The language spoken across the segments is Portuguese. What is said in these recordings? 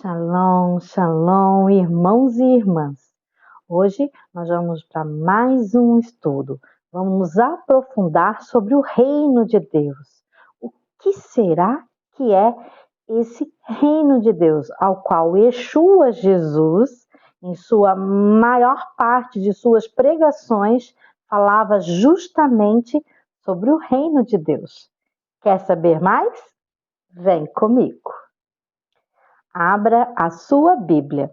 Shalom, shalom, irmãos e irmãs. Hoje nós vamos para mais um estudo. Vamos nos aprofundar sobre o reino de Deus. O que será que é esse reino de Deus, ao qual Yeshua Jesus, em sua maior parte de suas pregações, falava justamente sobre o reino de Deus. Quer saber mais? Vem comigo. Abra a sua Bíblia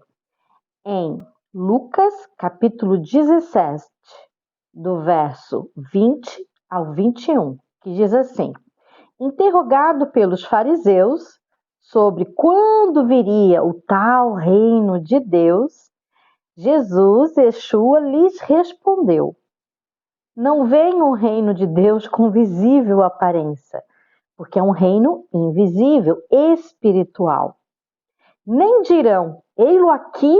em Lucas, capítulo 17, do verso 20 ao 21, que diz assim: interrogado pelos fariseus sobre quando viria o tal reino de Deus, Jesus, Yeshua, lhes respondeu: não vem o reino de Deus com visível aparência, porque é um reino invisível, espiritual. Nem dirão, ei-lo aqui,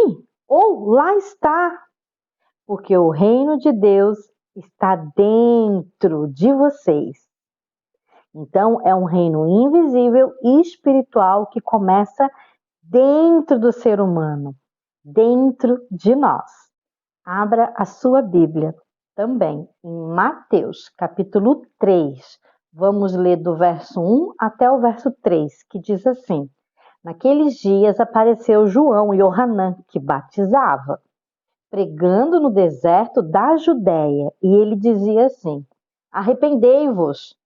ou lá está, porque o reino de Deus está dentro de vocês. Então, é um reino invisível e espiritual que começa dentro do ser humano, dentro de nós. Abra a sua Bíblia também em Mateus, capítulo 3. Vamos ler do verso 1 até o verso 3, que diz assim: naqueles dias apareceu João e Johanã, que batizava, pregando no deserto da Judéia, e ele dizia assim: arrependei-vos,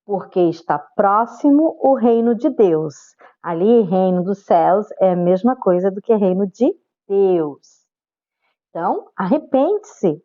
porque está próximo o reino de Deus. Ali, reino dos céus é a mesma coisa do que reino de Deus. Então, arrepende-se.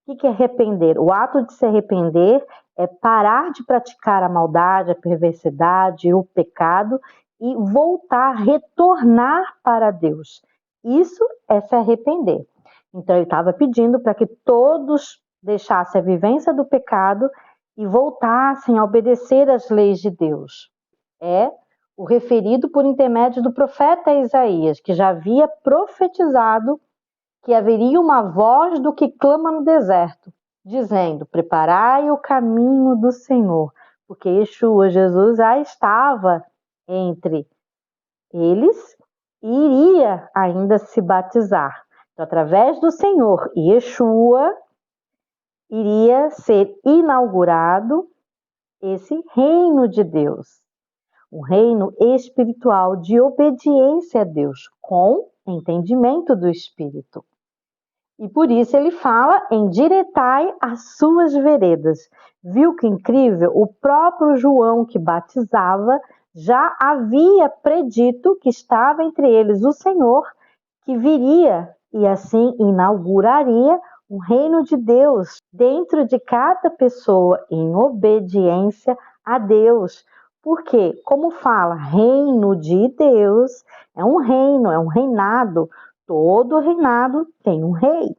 O que é arrepender? O ato de se arrepender é parar de praticar a maldade, a perversidade, o pecado e voltar, retornar para Deus. Isso é se arrepender. Então ele estava pedindo para que todos deixassem a vivência do pecado e voltassem a obedecer às leis de Deus. É o referido por intermédio do profeta Isaías, que já havia profetizado que haveria uma voz do que clama no deserto, dizendo: preparai o caminho do Senhor, porque Yeshua, Jesus, já estava entre eles e iria ainda se batizar. Então, através do Senhor, Yeshua iria ser inaugurado esse reino de Deus, um reino espiritual de obediência a Deus, com entendimento do Espírito. E por isso ele fala: endireitai as suas veredas. Viu que incrível? O próprio João, que batizava, já havia predito que estava entre eles o Senhor, que viria e assim inauguraria o reino de Deus dentro de cada pessoa em obediência a Deus. Porque, como fala, reino de Deus é um reino, é um reinado. Todo reinado tem um rei.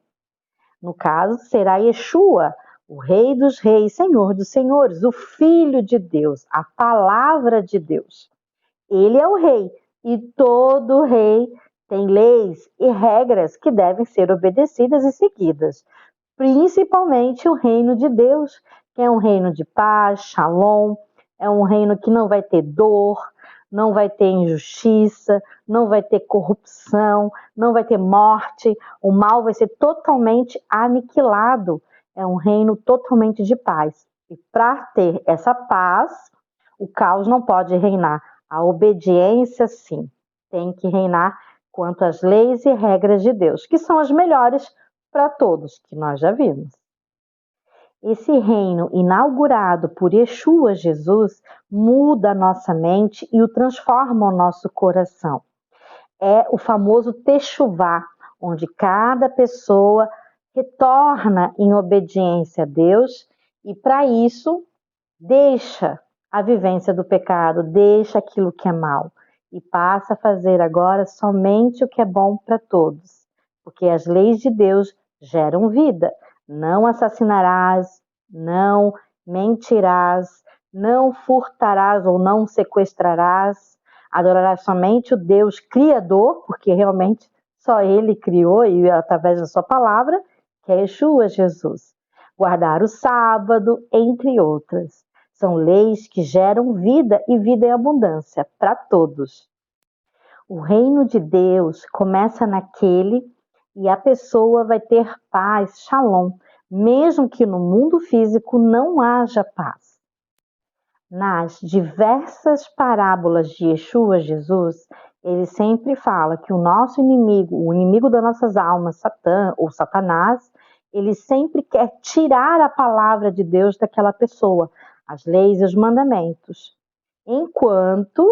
No caso, será Yeshua, o Rei dos Reis, Senhor dos Senhores, o Filho de Deus, a Palavra de Deus. Ele é o Rei e todo rei tem leis e regras que devem ser obedecidas e seguidas. Principalmente o reino de Deus, que é um reino de paz, shalom, é um reino que não vai ter dor, não vai ter injustiça, não vai ter corrupção, não vai ter morte, o mal vai ser totalmente aniquilado. É um reino totalmente de paz. E para ter essa paz, o caos não pode reinar. A obediência, sim, tem que reinar quanto às leis e regras de Deus, que são as melhores para todos, que nós já vimos. Esse reino inaugurado por Yeshua Jesus muda a nossa mente e o transforma o nosso coração. É o famoso techuvá, onde cada pessoa retorna em obediência a Deus e, para isso, deixa a vivência do pecado, deixa aquilo que é mal e passa a fazer agora somente o que é bom para todos, porque as leis de Deus geram vida. Não assassinarás, não mentirás, não furtarás ou não sequestrarás, adorarás somente o Deus Criador, porque realmente só Ele criou e através da sua palavra, que é Yeshua Jesus. Guardar o sábado, entre outras. São leis que geram vida e vida em abundância para todos. O reino de Deus começa naquele e a pessoa vai ter paz, shalom, mesmo que no mundo físico não haja paz. Nas diversas parábolas de Yeshua, Jesus, ele sempre fala que o nosso inimigo, o inimigo das nossas almas, Satã ou Satanás, ele sempre quer tirar a palavra de Deus daquela pessoa, as leis e os mandamentos. Enquanto,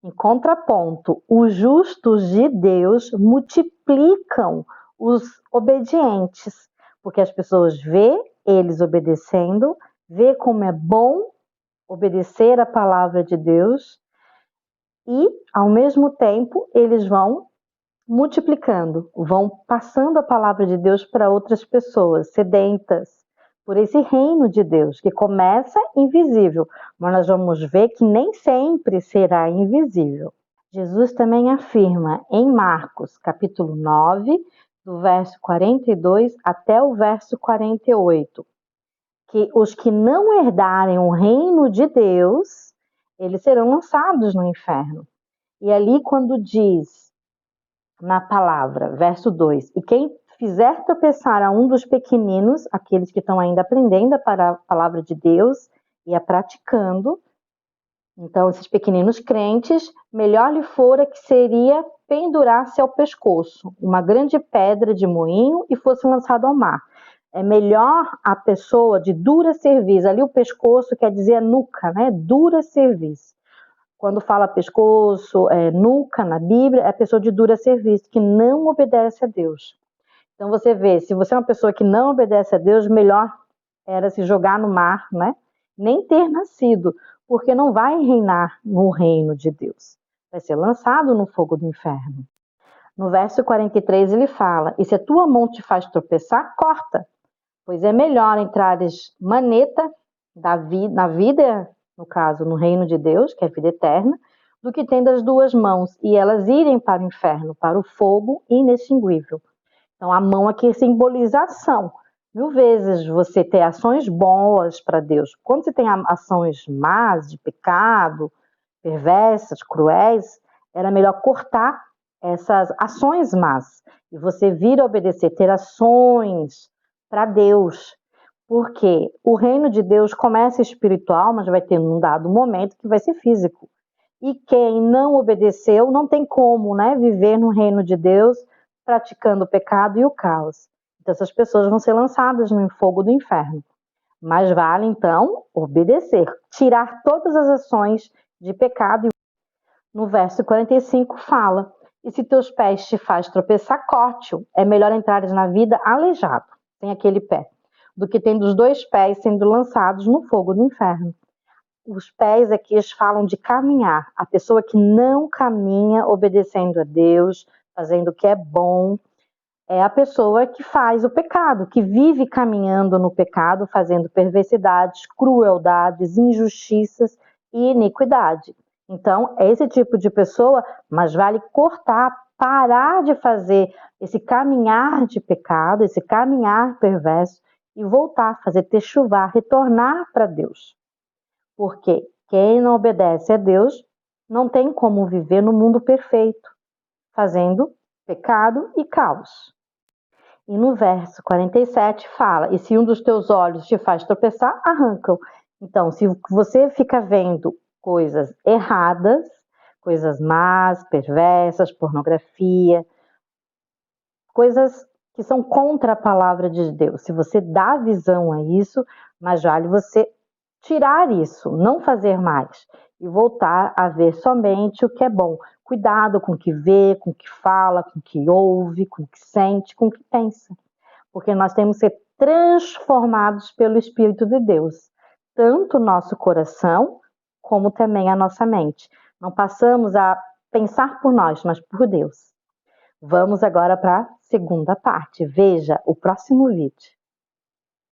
em contraponto, os justos de Deus multiplicam os obedientes, porque as pessoas vê eles obedecendo, vê como é bom obedecer a palavra de Deus e, ao mesmo tempo, eles vão multiplicando, vão passando a palavra de Deus para outras pessoas sedentas por esse reino de Deus, que começa invisível, mas nós vamos ver que nem sempre será invisível. Jesus também afirma em Marcos, capítulo 9, do verso 42 até o verso 48, que os que não herdarem o reino de Deus, eles serão lançados no inferno. E ali quando diz na palavra, verso 2, e quem fizer tropeçar a um dos pequeninos, aqueles que estão ainda aprendendo a palavra de Deus e a praticando, então esses pequeninos crentes, melhor lhe fora que seria pendurar-se ao pescoço uma grande pedra de moinho e fosse lançado ao mar. É melhor a pessoa de dura cerviz, ali o pescoço quer dizer a nuca, né? Dura cerviz. Quando fala pescoço, nuca na Bíblia, é a pessoa de dura cerviz, que não obedece a Deus. Então você vê, se você é uma pessoa que não obedece a Deus, melhor era se jogar no mar, né? Nem ter nascido, porque não vai reinar no reino de Deus. Vai ser lançado no fogo do inferno. No verso 43 ele fala, e se a tua mão te faz tropeçar, corta. Pois é melhor entrares maneta na vida, no caso, no reino de Deus, que é a vida eterna, do que tendo as duas mãos e elas irem para o inferno, para o fogo inextinguível. Então, a mão aqui simboliza ação. 1000 vezes você ter ações boas para Deus. Quando você tem ações más, de pecado, perversas, cruéis, era melhor cortar essas ações más. E você vir a obedecer, ter ações para Deus, porque o reino de Deus começa espiritual, mas vai ter um dado momento que vai ser físico. E quem não obedeceu não tem como, né, viver no reino de Deus praticando o pecado e o caos. Então essas pessoas vão ser lançadas no fogo do inferno. Mas vale então obedecer, tirar todas as ações de pecado. No verso 45 fala: e se teus pés te faz tropeçar, corte-o. É melhor entrares na vida aleijado, sem aquele pé, do que tendo os 2 pés sendo lançados no fogo do inferno. Os pés aqui eles falam de caminhar. A pessoa que não caminha obedecendo a Deus, fazendo o que é bom, é a pessoa que faz o pecado, que vive caminhando no pecado, fazendo perversidades, crueldades, injustiças e iniquidade. Então, é esse tipo de pessoa, mas vale cortar, parar de fazer esse caminhar de pecado, esse caminhar perverso e voltar, fazer techuvá, retornar para Deus. Porque quem não obedece a Deus não tem como viver no mundo perfeito, fazendo pecado e caos. E no verso 47 fala, e se um dos teus olhos te faz tropeçar, arranca-o. Então, se você fica vendo coisas erradas, coisas más, perversas, pornografia, coisas que são contra a palavra de Deus, se você dá visão a isso, mais vale você tirar isso, não fazer mais, e voltar a ver somente o que é bom. Cuidado com o que vê, com o que fala, com o que ouve, com o que sente, com o que pensa. Porque nós temos que ser transformados pelo Espírito de Deus. Tanto o nosso coração, como também a nossa mente. Não passamos a pensar por nós, mas por Deus. Vamos agora para a segunda parte. Veja o próximo vídeo.